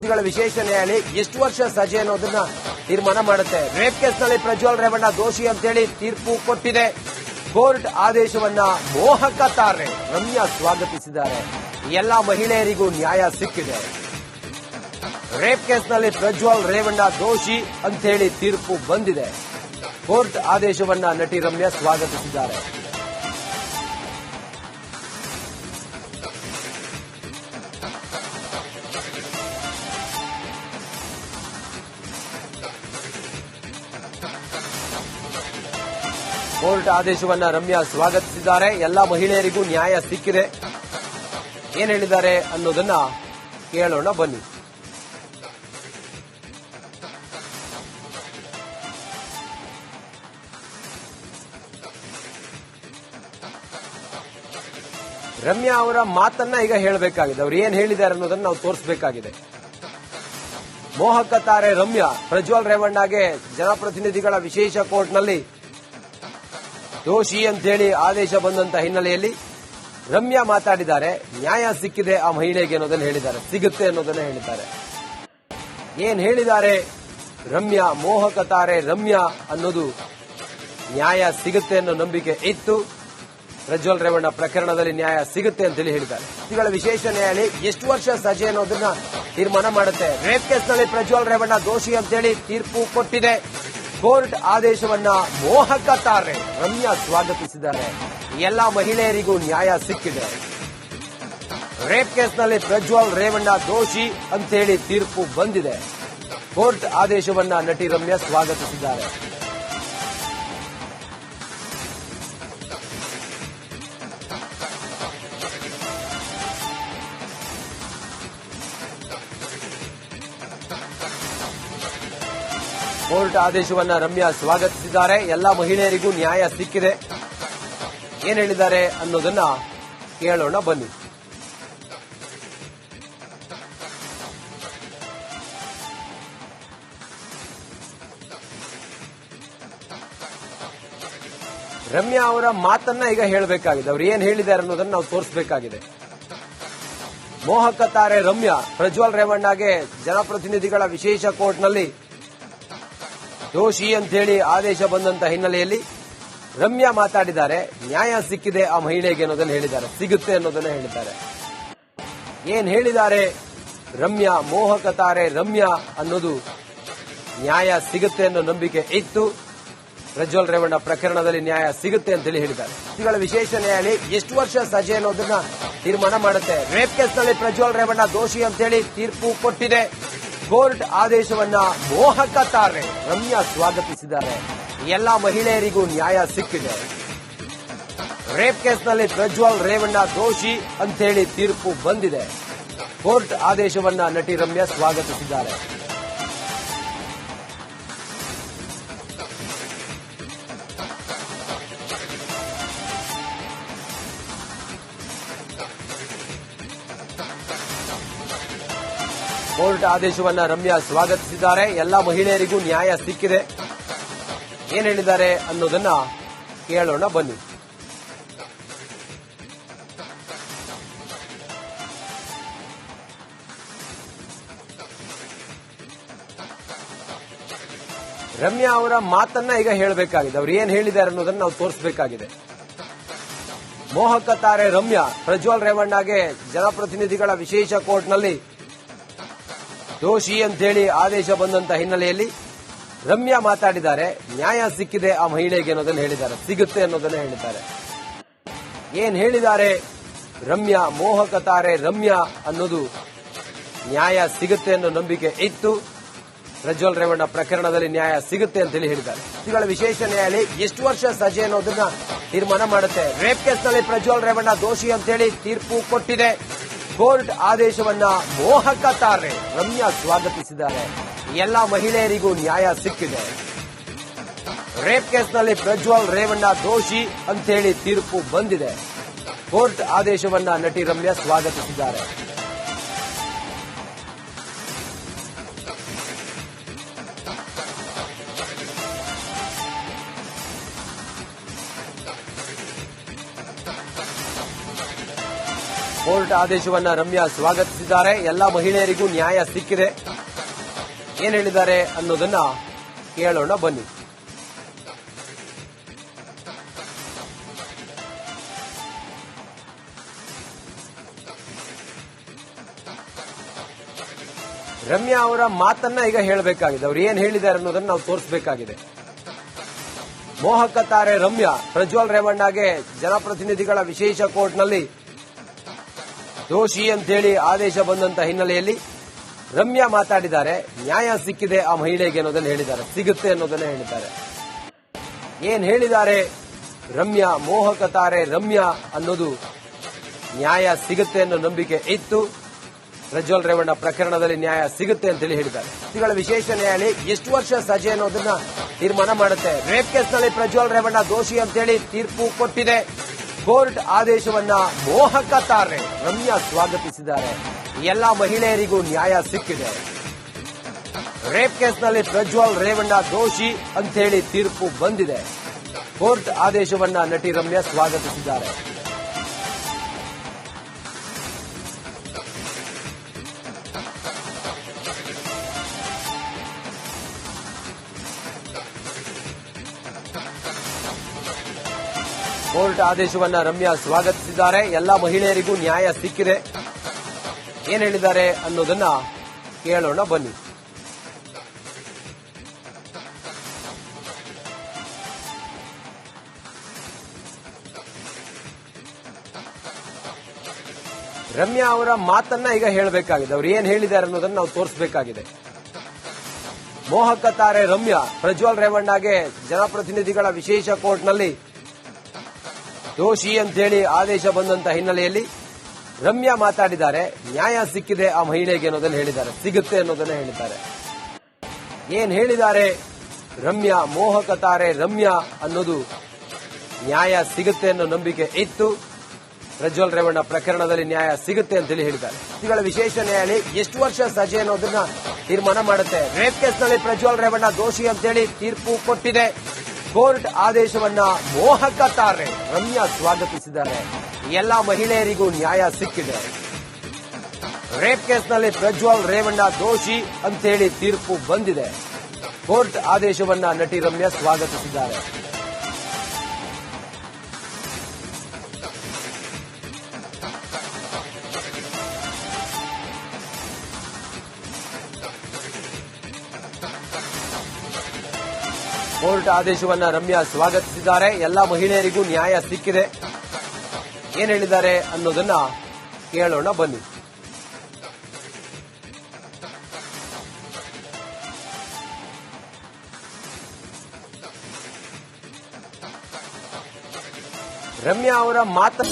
ವ್ಯಕ್ತಿಗಳ ವಿಶೇಷ ನ್ಯಾಯಾಲಯ ಎಷ್ಟು ವರ್ಷ ಸಜೆ ಅನ್ನೋದನ್ನ ತೀರ್ಮಾನ ಮಾಡುತ್ತೆ. ರೇಪ್ ಕೇಸ್ನಲ್ಲಿ ಪ್ರಜ್ವಲ್ ರೇವಣ್ಣ ದೋಷಿ ಅಂತೇಳಿ ತೀರ್ಪು ಕೊಟ್ಟಿದೆ. ಕೋರ್ಟ್ ಆದೇಶವನ್ನ ಮೋಹಕ ತಾರೆ ರಮ್ಯಾ ಸ್ವಾಗತಿಸಿದ್ದಾರೆ. ಎಲ್ಲಾ ಮಹಿಳೆಯರಿಗೂ ನ್ಯಾಯ ಸಿಕ್ಕಿದೆ. ರೇಪ್ ಕೇಸ್ನಲ್ಲಿ ಪ್ರಜ್ವಲ್ ರೇವಣ್ಣ ದೋಷಿ ಅಂತೇಳಿ ತೀರ್ಪು ಬಂದಿದೆ. ಕೋರ್ಟ್ ಆದೇಶವನ್ನ ನಟಿ ರಮ್ಯಾ ಸ್ವಾಗತಿಸಿದ್ದಾರೆ. ಕೋರ್ಟ್ ಆದೇಶವನ್ನ ರಮ್ಯಾ ಸ್ವಾಗತಿಸಿದ್ದಾರೆ. ಎಲ್ಲಾ ಮಹಿಳೆಯರಿಗೂ ನ್ಯಾಯ ಸಿಕ್ಕಿದೆ. ಏನ್ ಹೇಳಿದ್ದಾರೆ ಅನ್ನೋದನ್ನ ಕೇಳೋಣ ಬನ್ನಿ. ರಮ್ಯಾ ಅವರ ಮಾತನ್ನ ಈಗ ಹೇಳಬೇಕಾಗಿದೆ. ಅವ್ರು ಏನ್ ಹೇಳಿದ್ದಾರೆ ಅನ್ನೋದನ್ನ ನಾವು ತೋರಿಸಬೇಕಾಗಿದೆ. ಮೋಹಕ ತಾರೆ ರಮ್ಯಾ ಪ್ರಜ್ವಲ್ ರೇವಣ್ಣಗೆ ಜನಪ್ರತಿನಿಧಿಗಳ ವಿಶೇಷ ಕೋರ್ಟ್ನಲ್ಲಿ ದೋಷಿ ಅಂತೇಳಿ ಆದೇಶ ಬಂದಂತ ಹಿನ್ನೆಲೆಯಲ್ಲಿ ರಮ್ಯಾ ಮಾತಾಡಿದ್ದಾರೆ. ನ್ಯಾಯ ಸಿಕ್ಕಿದೆ ಆ ಮಹಿಳೆಗೆ ಅನ್ನೋದನ್ನ ಹೇಳಿದ್ದಾರೆ, ಸಿಗುತ್ತೆ ಅನ್ನೋದನ್ನ ಹೇಳಿದ್ದಾರೆ. ಏನ್ ಹೇಳಿದ್ದಾರೆ ರಮ್ಯಾ? ಮೋಹಕ ತಾರೆ ರಮ್ಯಾ ಅನ್ನೋದು ನ್ಯಾಯ ಸಿಗುತ್ತೆ ಅನ್ನೋ ನಂಬಿಕೆ ಇತ್ತು. ಪ್ರಜ್ವಲ್ ರೇವಣ್ಣ ಪ್ರಕರಣದಲ್ಲಿ ನ್ಯಾಯ ಸಿಗುತ್ತೆ ಅಂತೇಳಿ ಹೇಳಿದ್ದಾರೆ. ವ್ಯಕ್ತಿಗಳ ವಿಶೇಷ ನ್ಯಾಯಾಲಯ ಎಷ್ಟು ವರ್ಷ ಸಜೆ ಅನ್ನೋದನ್ನ ತೀರ್ಮಾನ ಮಾಡುತ್ತೆ. ರೇಪ್ ಕೇಸ್ನಲ್ಲಿ ಪ್ರಜ್ವಲ್ ರೇವಣ್ಣ ದೋಷಿ ಅಂತೇಳಿ ತೀರ್ಪು ಕೊಟ್ಟಿದೆ. ಕೋರ್ಟ್ ಆದೇಶವನ್ನ ಮೋಹಕ ತಾರೆ ರಮ್ಯಾ ಸ್ವಾಗತಿಸಿದ್ದಾರೆ. ಎಲ್ಲಾ ಮಹಿಳೆಯರಿಗೂ ನ್ಯಾಯ ಸಿಕ್ಕಿದೆ. ರೇಪ್ ಕೇಸ್ನಲ್ಲಿ ಪ್ರಜ್ವಲ್ ರೇವಣ್ಣ ದೋಷಿ ಅಂತೇಳಿ ತೀರ್ಪು ಬಂದಿದೆ. ಕೋರ್ಟ್ ಆದೇಶವನ್ನ ನಟಿ ರಮ್ಯಾ ಸ್ವಾಗತಿಸಿದ್ದಾರೆ. ಕೋರ್ಟ್ ಆದೇಶವನ್ನ ರಮ್ಯಾ ಸ್ವಾಗತಿಸಿದ್ದಾರೆ. ಎಲ್ಲಾ ಮಹಿಳೆಯರಿಗೂ ನ್ಯಾಯ ಸಿಕ್ಕಿದೆ. ಏನ್ ಹೇಳಿದ್ದಾರೆ ಅನ್ನೋದನ್ನ ಕೇಳೋಣ ಬನ್ನಿ. ರಮ್ಯಾ ಅವರ ಮಾತನ್ನ ಈಗ ಹೇಳಬೇಕಾಗಿದೆ. ಅವ್ರು ಏನ್ ಹೇಳಿದ್ದಾರೆ ಅನ್ನೋದನ್ನ ನಾವು ತೋರಿಸಬೇಕಾಗಿದೆ. ಮೋಹಕ ತಾರೆ ರಮ್ಯಾ ಪ್ರಜ್ವಲ್ ರೇವಣ್ಣಗೆ ಜನಪ್ರತಿನಿಧಿಗಳ ವಿಶೇಷ ಕೋರ್ಟ್ನಲ್ಲಿ ದೋಷಿ ಅಂತೇಳಿ ಆದೇಶ ಬಂದಂತ ಹಿನ್ನೆಲೆಯಲ್ಲಿ ರಮ್ಯಾ ಮಾತಾಡಿದ್ದಾರೆ. ನ್ಯಾಯ ಸಿಕ್ಕಿದೆ ಆ ಮಹಿಳೆಗೆ ಅನ್ನೋದನ್ನ ಹೇಳಿದ್ದಾರೆ, ಸಿಗುತ್ತೆ ಅನ್ನೋದನ್ನ ಹೇಳಿದ್ದಾರೆ. ಏನ್ ಹೇಳಿದ್ದಾರೆ ರಮ್ಯಾ? ಮೋಹಕ ತಾರೆ ರಮ್ಯಾ ಅನ್ನೋದು ನ್ಯಾಯ ಸಿಗುತ್ತೆ ಅನ್ನೋ ನಂಬಿಕೆ ಇತ್ತು. ಪ್ರಜ್ವಲ್ ರೇವಣ್ಣ ಪ್ರಕರಣದಲ್ಲಿ ನ್ಯಾಯ ಸಿಗುತ್ತೆ ಅಂತೇಳಿ ಹೇಳಿದ್ದಾರೆ. ವ್ಯಕ್ತಿಗಳ ವಿಶೇಷ ನ್ಯಾಯಾಲಯ ಎಷ್ಟು ವರ್ಷ ಸಜೆ ಅನ್ನೋದನ್ನ ತೀರ್ಮಾನ ಮಾಡುತ್ತೆ. ರೇಪ್ ಕೇಸ್ನಲ್ಲಿ ಪ್ರಜ್ವಲ್ ರೇವಣ್ಣ ದೋಷಿ ಅಂತೇಳಿ ತೀರ್ಪು ಕೊಟ್ಟಿದೆ. ಕೋರ್ಟ್ ಆದೇಶವನ್ನ ಮೋಹಕ ತಾರೆ ರಮ್ಯಾ ಸ್ವಾಗತಿಸಿದ್ದಾರೆ. ಎಲ್ಲಾ ಮಹಿಳೆಯರಿಗೂ ನ್ಯಾಯ ಸಿಕ್ಕಿದೆ. ರೇಪ್ ಕೇಸ್ನಲ್ಲಿ ಪ್ರಜ್ವಲ್ ರೇವಣ್ಣ ದೋಷಿ ಅಂತೇಳಿ ತೀರ್ಪು ಬಂದಿದೆ. ಕೋರ್ಟ್ ಆದೇಶವನ್ನ ನಟಿ ರಮ್ಯಾ ಸ್ವಾಗತಿಸಿದ್ದಾರೆ. ಕೋರ್ಟ್ ಆದೇಶವನ್ನ ರಮ್ಯಾ ಸ್ವಾಗತಿಸಿದ್ದಾರೆ. ಎಲ್ಲಾ ಮಹಿಳೆಯರಿಗೂ ನ್ಯಾಯ ಸಿಕ್ಕಿದೆ. ಏನ್ ಹೇಳಿದ್ದಾರೆ ಅನ್ನೋದನ್ನ ಕೇಳೋಣ ಬನ್ನಿ. ರಮ್ಯಾ ಅವರ ಮಾತನ್ನ ಈಗ ಹೇಳಬೇಕಾಗಿದೆ. ಅವ್ರು ಏನ್ ಹೇಳಿದ್ದಾರೆ ಅನ್ನೋದನ್ನ ನಾವು ತೋರಿಸಬೇಕಾಗಿದೆ. ಮೋಹಕ ತಾರೆ ರಮ್ಯಾ ಪ್ರಜ್ವಲ್ ರೇವಣ್ಣಗೆ ಜನಪ್ರತಿನಿಧಿಗಳ ವಿಶೇಷ ಕೋರ್ಟ್ನಲ್ಲಿ ದೋಷಿ ಅಂತೇಳಿ ಆದೇಶ ಬಂದಂತ ಹಿನ್ನೆಲೆಯಲ್ಲಿ ರಮ್ಯಾ ಮಾತಾಡಿದ್ದಾರೆ. ನ್ಯಾಯ ಸಿಕ್ಕಿದೆ ಆ ಮಹಿಳೆಗೆ ಅನ್ನೋದನ್ನ ಹೇಳಿದ್ದಾರೆ, ಸಿಗುತ್ತೆ ಅನ್ನೋದನ್ನ ಹೇಳಿದ್ದಾರೆ. ಏನ್ ಹೇಳಿದ್ದಾರೆ ರಮ್ಯಾ? ಮೋಹಕ ತಾರೆ ರಮ್ಯಾ ಅನ್ನೋದು ನ್ಯಾಯ ಸಿಗುತ್ತೆ ಅನ್ನೋ ನಂಬಿಕೆ ಇತ್ತು. ಪ್ರಜ್ವಲ್ ರೇವಣ್ಣ ಪ್ರಕರಣದಲ್ಲಿ ನ್ಯಾಯ ಸಿಗುತ್ತೆ ಅಂತೇಳಿ ಹೇಳಿದ್ದಾರೆ. ವ್ಯಕ್ತಿಗಳ ವಿಶೇಷ ನ್ಯಾಯಾಲಯ ಎಷ್ಟು ವರ್ಷ ಸಜೆ ಅನ್ನೋದನ್ನ ತೀರ್ಮಾನ ಮಾಡುತ್ತೆ. ರೇಪ್ ಕೇಸ್ನಲ್ಲಿ ಪ್ರಜ್ವಲ್ ರೇವಣ್ಣ ದೋಷಿ ಅಂತೇಳಿ ತೀರ್ಪು ಕೊಟ್ಟಿದೆ. ಕೋರ್ಟ್ ಆದೇಶವನ್ನ ಮೋಹಕ ತಾರೆ ರಮ್ಯಾ ಸ್ವಾಗತಿಸಿದ್ದಾರೆ. ಎಲ್ಲಾ ಮಹಿಳೆಯರಿಗೂ ನ್ಯಾಯ ಸಿಕ್ಕಿದೆ. ರೇಪ್ ಕೇಸ್ನಲ್ಲಿ ಪ್ರಜ್ವಲ್ ರೇವಣ್ಣ ದೋಷಿ ಅಂತೇಳಿ ತೀರ್ಪು ಬಂದಿದೆ. ಕೋರ್ಟ್ ಆದೇಶವನ್ನ ನಟಿ ರಮ್ಯಾ ಸ್ವಾಗತಿಸಿದ್ದಾರೆ. ಕೋರ್ಟ್ ಆದೇಶವನ್ನ ರಮ್ಯಾ ಸ್ವಾಗತಿಸಿದ್ದಾರೆ. ಎಲ್ಲ ಮಹಿಳೆಯರಿಗೂ ನ್ಯಾಯ ಸಿಕ್ಕಿದೆ. ಏನ್ ಹೇಳಿದ್ದಾರೆ ಅನ್ನೋದನ್ನ ಕೇಳೋಣ ಬನ್ನಿ. ರಮ್ಯಾ ಅವರ ಮಾತನ್ನ ಈಗ ಹೇಳಬೇಕಾಗಿದೆ. ಅವ್ರು ಏನ್ ಹೇಳಿದ್ದಾರೆ ಅನ್ನೋದನ್ನ ನಾವು ತೋರಿಸಬೇಕಾಗಿದೆ. ಮೋಹಕ ತಾರೆ ರಮ್ಯಾ ಪ್ರಜ್ವಲ್ ರೇವಣ್ಣಗೆ ಜನಪ್ರತಿನಿಧಿಗಳ ವಿಶೇಷ ಕೋರ್ಟ್ನಲ್ಲಿ ದೋಷಿ ಅಂತೇಳಿ ಆದೇಶ ಬಂದಂತ ಹಿನ್ನೆಲೆಯಲ್ಲಿ ರಮ್ಯಾ ಮಾತಾಡಿದ್ದಾರೆ. ನ್ಯಾಯ ಸಿಕ್ಕಿದೆ ಆ ಮಹಿಳೆಗೆ ಅನ್ನೋದನ್ನ ಹೇಳಿದ್ದಾರೆ, ಸಿಗುತ್ತೆ ಅನ್ನೋದನ್ನ ಹೇಳಿದ್ದಾರೆ. ಏನ್ ಹೇಳಿದ್ದಾರೆ ರಮ್ಯಾ? ಮೋಹಕ ತಾರೆ ರಮ್ಯಾ ಅನ್ನೋದು ನ್ಯಾಯ ಸಿಗುತ್ತೆ ಅನ್ನೋ ನಂಬಿಕೆ ಇತ್ತು. ಪ್ರಜ್ವಲ್ ರೇವಣ್ಣ ಪ್ರಕರಣದಲ್ಲಿ ನ್ಯಾಯ ಸಿಗುತ್ತೆ ಅಂತೇಳಿ ಹೇಳಿದ್ದಾರೆ. ಇವುಗಳ ವಿಶೇಷ ನ್ಯಾಯಾಲಯ ಎಷ್ಟು ವರ್ಷ ಸಜೆ ಅನ್ನೋದನ್ನ ತೀರ್ಮಾನ ಮಾಡುತ್ತೆ. ರೇಪ್ ಕೇಸ್ನಲ್ಲಿ ಪ್ರಜ್ವಲ್ ರೇವಣ್ಣ ದೋಷಿ ಅಂತೇಳಿ ತೀರ್ಪು ಕೊಟ್ಟಿದೆ. ಕೋರ್ಟ್ ಆದೇಶವನ್ನ ಮೋಹಕ ತಾರೆ ರಮ್ಯಾ ಸ್ವಾಗತಿಸಿದ್ದಾರೆ. ಎಲ್ಲ ಮಹಿಳೆಯರಿಗೂ ನ್ಯಾಯ ಸಿಕ್ಕಿದೆ. ರೇಪ್ ಕೇಸ್ನಲ್ಲಿ ಪ್ರಜ್ವಲ್ ರೇವಣ್ಣ ದೋಷಿ ಅಂತೇಳಿ ತೀರ್ಪು ಬಂದಿದೆ. ಕೋರ್ಟ್ ಆದೇಶವನ್ನ ನಟಿ ರಮ್ಯಾ ಸ್ವಾಗತಿಸಿದ್ದಾರೆ. ಕೋರ್ಟ್ ಆದೇಶವನ್ನ ರಮ್ಯಾ ಸ್ವಾಗತಿಸಿದ್ದಾರೆ. ಎಲ್ಲ ಮಹಿಳೆಯರಿಗೂ ನ್ಯಾಯ ಸಿಕ್ಕಿದೆ. ಏನ್ ಹೇಳಿದ್ದಾರೆ ಅನ್ನೋದನ್ನ ಕೇಳೋಣ ಬನ್ನಿ. ರಮ್ಯಾ ಅವರ ಮಾತನ್ನ ಈಗ ಹೇಳಬೇಕಾಗಿದೆ. ಅವ್ರು ಏನ್ ಹೇಳಿದ್ದಾರೆ ಅನ್ನೋದನ್ನ ನಾವು ತೋರಿಸಬೇಕಾಗಿದೆ. ಮೋಹಕ ತಾರೆ ರಮ್ಯಾ ಪ್ರಜ್ವಲ್ ರೇವಣ್ಣಗೆ ಜನಪ್ರತಿನಿಧಿಗಳ ವಿಶೇಷ ಕೋರ್ಟ್ನಲ್ಲಿ ದೋಷಿ ಅಂತೇಳಿ ಆದೇಶ ಬಂದಂತ ಹಿನ್ನೆಲೆಯಲ್ಲಿ ರಮ್ಯಾ ಮಾತಾಡಿದ್ದಾರೆ. ನ್ಯಾಯ ಸಿಕ್ಕಿದೆ ಆ ಮಹಿಳೆಗೆ ಅನ್ನೋದನ್ನ ಹೇಳಿದ್ದಾರೆ, ಸಿಗುತ್ತೆ ಅನ್ನೋದನ್ನ ಹೇಳಿದ್ದಾರೆ. ಏನ್ ಹೇಳಿದ್ದಾರೆ ರಮ್ಯಾ? ಮೋಹಕ ತಾರೆ ರಮ್ಯಾ ಅನ್ನೋದು ನ್ಯಾಯ ಸಿಗುತ್ತೆ ಅನ್ನೋ ನಂಬಿಕೆ ಇತ್ತು. ಪ್ರಜ್ವಲ್ ರೇವಣ್ಣ ಪ್ರಕರಣದಲ್ಲಿ ನ್ಯಾಯ ಸಿಗುತ್ತೆ ಅಂತೇಳಿ ಹೇಳಿದ್ದಾರೆ. ಇವುಗಳ ವಿಶೇಷ ನ್ಯಾಯಾಲಯ ಎಷ್ಟು ವರ್ಷ ಸಜೆ ಅನ್ನೋದನ್ನ ತೀರ್ಮಾನ ಮಾಡುತ್ತೆ. ರೇಪ್ ಕೇಸ್ನಲ್ಲಿ ಪ್ರಜ್ವಲ್ ರೇವಣ್ಣ ದೋಷಿ ಅಂತೇಳಿ ತೀರ್ಪು ಕೊಟ್ಟಿದೆ. ಕೋರ್ಟ್ ಆದೇಶವನ್ನ ಮೋಹಕ ತಾರೆ ರಮ್ಯಾ ಸ್ವಾಗತಿಸಿದ್ದಾರೆ. ಎಲ್ಲ ಮಹಿಳೆಯರಿಗೂ ನ್ಯಾಯ ಸಿಕ್ಕಿದೆ. ರೇಪ್ ಕೇಸ್ನಲ್ಲಿ ಪ್ರಜ್ವಲ್ ರೇವಣ್ಣ ದೋಷಿ ಅಂತೇಳಿ ತೀರ್ಪು ಬಂದಿದೆ. ಕೋರ್ಟ್ ಆದೇಶವನ್ನ ನಟಿ ರಮ್ಯಾ ಸ್ವಾಗತಿಸಿದ್ದಾರೆ. ಕೋರ್ಟ್ ಆದೇಶವನ್ನ ರಮ್ಯಾ ಸ್ವಾಗತಿಸಿದ್ದಾರೆ. ಎಲ್ಲ ಮಹಿಳೆಯರಿಗೂ ನ್ಯಾಯ ಸಿಕ್ಕಿದೆ. ಏನ್ ಹೇಳಿದ್ದಾರೆ ಅನ್ನೋದನ್ನ ಕೇಳೋಣ ಬನ್ನಿ. ರಮ್ಯಾ ಅವರ ಮಾತು